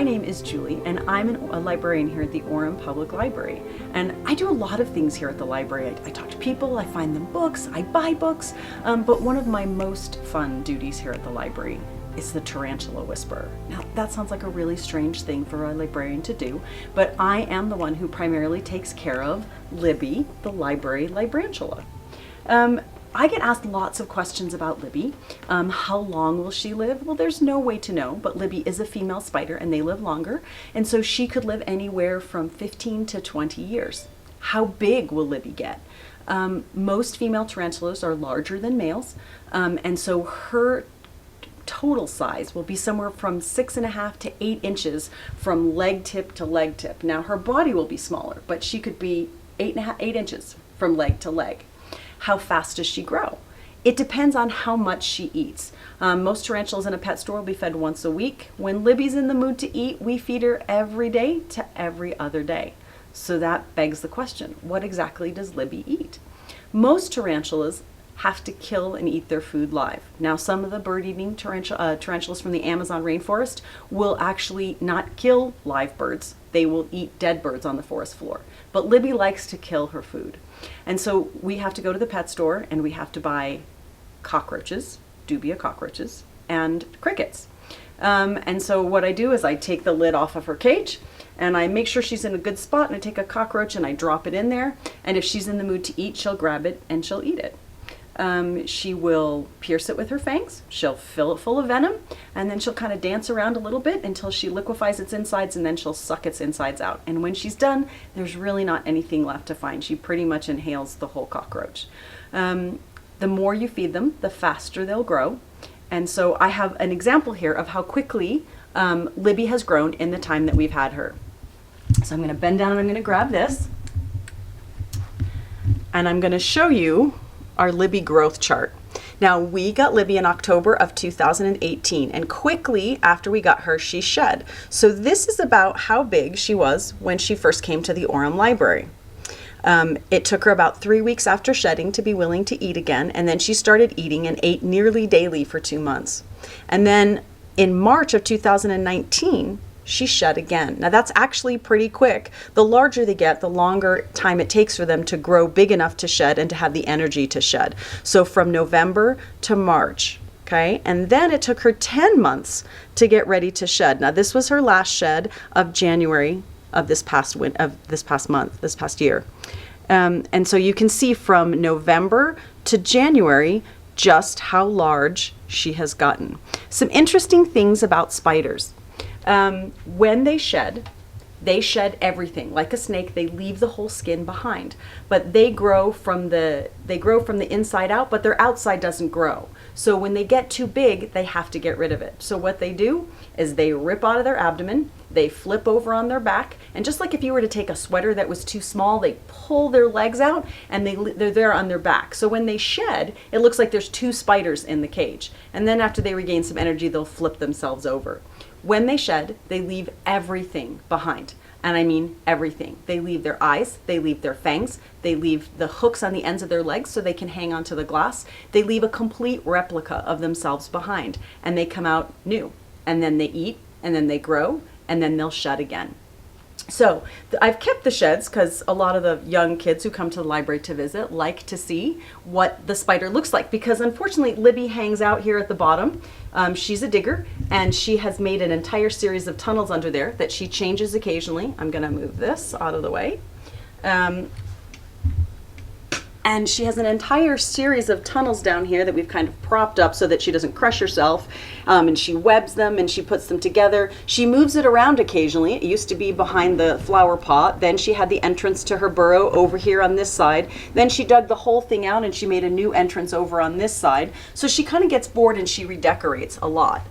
My name is Julie, and I'm a librarian here at the Orem Public Library. And I do a lot of things here at the library. I talk to people, I find them books, I buy books, but one of my most fun duties here at the library is the tarantula whisperer. Now, that sounds like a really strange thing for a librarian to do, but I am the one who primarily takes care of Libby, the library librantula. I get asked lots of questions about Libby. How long will she live? Well, there's no way to know, but Libby is a female spider and they live longer, and so she could live anywhere from 15 to 20 years. How big will Libby get? Most female tarantulas are larger than males, and so her total size will be somewhere from 6.5 to 8 inches from leg tip to leg tip. Now, her body will be smaller, but she could be 8 inches from leg to leg. How fast does she grow? It depends on how much she eats. Most tarantulas in a pet store will be fed once a week. When Libby's in the mood to eat, we feed her every day to every other day. So that begs the question, what exactly does Libby eat? Most tarantulas have to kill and eat their food live. Now, some of the bird-eating tarantulas from the Amazon rainforest will actually not kill live birds. They will eat dead birds on the forest floor. But Libby likes to kill her food. And so we have to go to the pet store and we have to buy cockroaches, dubia cockroaches, and crickets. And so what I do is I take the lid off of her cage and I make sure she's in a good spot, and I take a cockroach and I drop it in there. And if she's in the mood to eat, she'll grab it and she'll eat it. She will pierce it with her fangs, she'll fill it full of venom, and then she'll kind of dance around a little bit until she liquefies its insides, and then she'll suck its insides out. And when she's done, there's really not anything left to find. She pretty much inhales the whole cockroach. The more you feed them, the faster they'll grow. And so I have an example here of how quickly Libby has grown in the time that we've had her. So I'm going to bend down and I'm going to grab this, and I'm going to show you our Libby growth chart. Now, we got Libby in October of 2018, and quickly after we got her, she shed. So this is about how big she was when she first came to the Orem Library. It took her about 3 weeks after shedding to be willing to eat again, and then she started eating and ate nearly daily for 2 months. And then in March of 2019, she shed again. Now, that's actually pretty quick. The larger they get, the longer time it takes for them to grow big enough to shed and to have the energy to shed. So from November to March, okay? And then it took her 10 months to get ready to shed. Now, this was her last shed of January of this past year. And so you can see from November to January just how large she has gotten. Some interesting things about spiders. When they shed everything. Like a snake, they leave the whole skin behind, but they grow from the inside out, but their outside doesn't grow. So when they get too big, they have to get rid of it. So what they do is they rip out of their abdomen, they flip over on their back, and just like if you were to take a sweater that was too small, they pull their legs out and they're there on their back. So when they shed, it looks like there's 2 spiders in the cage. And then after they regain some energy, they'll flip themselves over. When they shed, they leave everything behind. And I mean everything. They leave their eyes, they leave their fangs, they leave the hooks on the ends of their legs so they can hang onto the glass. They leave a complete replica of themselves behind, and they come out new. And then they eat, and then they grow, and then they'll shed again. So I've kept the sheds because a lot of the young kids who come to the library to visit like to see what the spider looks like, because unfortunately Libby hangs out here at the bottom. She's a digger, and she has made an entire series of tunnels under there that she changes occasionally. I'm going to move this out of the way. And she has an entire series of tunnels down here that we've kind of propped up so that she doesn't crush herself. And she webs them and she puts them together. She moves it around occasionally. It used to be behind the flower pot. Then she had the entrance to her burrow over here on this side. Then she dug the whole thing out and she made a new entrance over on this side. So she kind of gets bored and she redecorates a lot.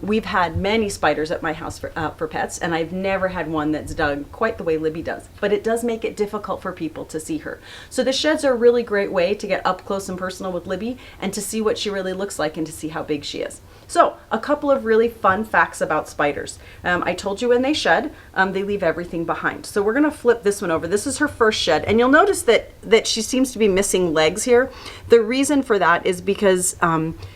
We've had many spiders at my house for pets, and I've never had one that's dug quite the way Libby does. But it does make it difficult for people to see her. So the sheds are a really great way to get up close and personal with Libby and to see what she really looks like and to see how big she is. So a couple of really fun facts about spiders. I told you when they shed, they leave everything behind. So we're going to flip this one over. This is her first shed, and you'll notice that she seems to be missing legs here. The reason for that is because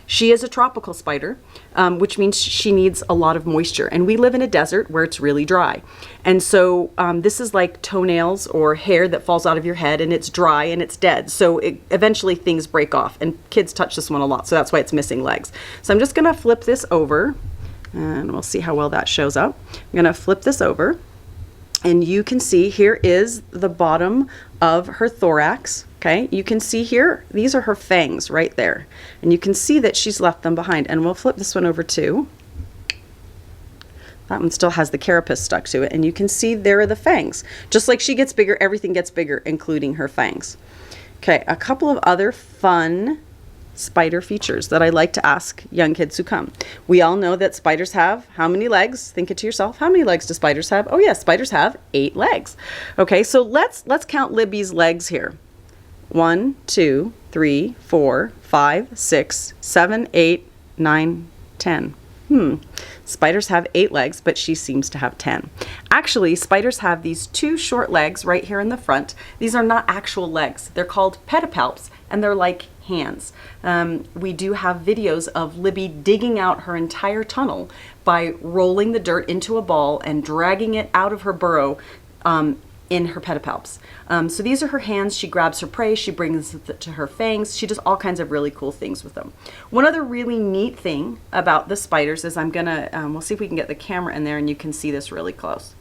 she is a tropical spider. which means she needs a lot of moisture. And we live in a desert where it's really dry. And so this is like toenails or hair that falls out of your head, and it's dry and it's dead. So eventually things break off, and kids touch this one a lot. So that's why it's missing legs. So I'm just going to flip this over, and we'll see how well that shows up. I'm going to flip this over. And you can see here is the bottom of her thorax. Okay, you can see here, these are her fangs right there. And you can see that she's left them behind. And we'll flip this one over too. That one still has the carapace stuck to it. And you can see there are the fangs. Just like she gets bigger, everything gets bigger, including her fangs. Okay, a couple of other fun spider features that I like to ask young kids who come. We all know that spiders have how many legs? Think it to yourself. How many legs do spiders have? Oh yes, spiders have 8 legs. Okay, so let's count Libby's legs here. 1, 2, 3, 4, 5, 6, 7, 8, 9, 10. Spiders have 8 legs, but she seems to have 10. Actually, spiders have these 2 short legs right here in the front. These are not actual legs. They're called pedipalps, and they're like hands. We do have videos of Libby digging out her entire tunnel by rolling the dirt into a ball and dragging it out of her burrow in her pedipalps. So these are her hands. She grabs her prey, she brings it to her fangs. She does all kinds of really cool things with them. One other really neat thing about the spiders is I'm gonna, we'll see if we can get the camera in there and you can see this really close.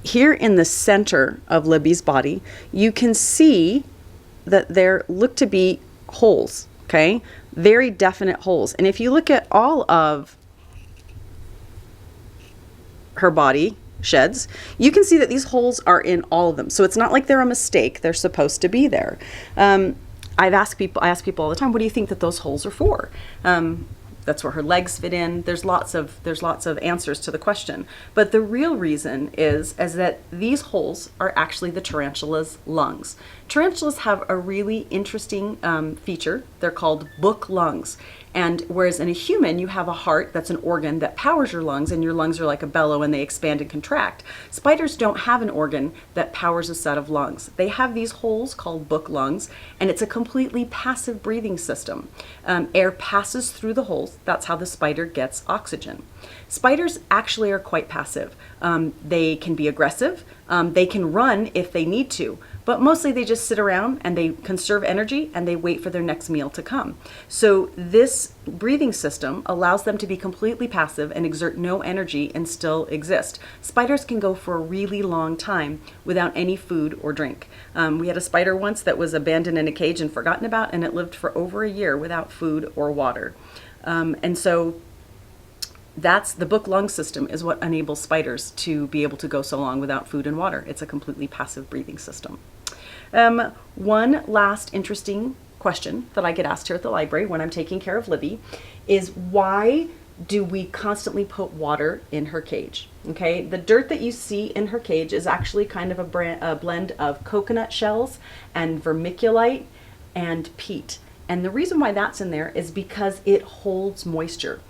Here in the center of Libby's body, you can see that there look to be holes, okay? Very definite holes. And if you look at all of her body sheds, you can see that these holes are in all of them. So it's not like they're a mistake. They're supposed to be there. I ask people all the time, what do you think that those holes are for? That's where her legs fit in. There's lots of answers to the question. But the real reason is that these holes are actually the tarantula's lungs. Tarantulas have a really interesting feature. They're called book lungs. And whereas in a human, you have a heart that's an organ that powers your lungs, and your lungs are like a bellow and they expand and contract. Spiders don't have an organ that powers a set of lungs. They have these holes called book lungs, and it's a completely passive breathing system. Air passes through the holes. That's how the spider gets oxygen. Spiders actually are quite passive. They can be aggressive. They can run if they need to. But mostly they just sit around and they conserve energy and they wait for their next meal to come. So this breathing system allows them to be completely passive and exert no energy and still exist. Spiders can go for a really long time without any food or drink. We had a spider once that was abandoned in a cage and forgotten about, and it lived for over a year without food or water. And so that's the book lung system is what enables spiders to be able to go so long without food and water. It's a completely passive breathing system. One last interesting question that I get asked here at the library when I'm taking care of Libby is, why do we constantly put water in her cage? Okay, the dirt that you see in her cage is actually kind of a blend of coconut shells and vermiculite and peat. And the reason why that's in there is because it holds moisture.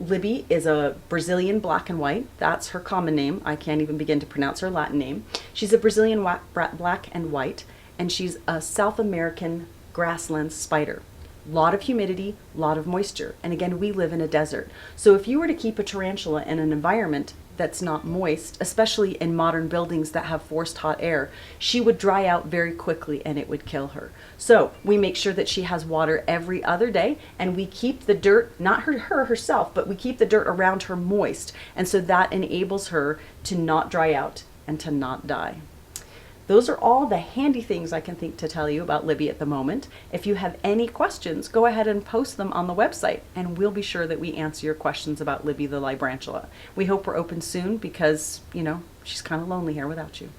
Libby is a Brazilian black and white. That's her common name. I can't even begin to pronounce her Latin name. She's a Brazilian black and white, and she's a South American grassland spider. Lot of humidity, lot of moisture. And again, we live in a desert. So if you were to keep a tarantula in an environment that's not moist, especially in modern buildings that have forced hot air, she would dry out very quickly and it would kill her. So we make sure that she has water every other day, and we keep the dirt, not her herself, but we keep the dirt around her moist. And so that enables her to not dry out and to not die. Those are all the handy things I can think to tell you about Libby at the moment. If you have any questions, go ahead and post them on the website, and we'll be sure that we answer your questions about Libby the Librantula. We hope we're open soon because, you know, she's kind of lonely here without you.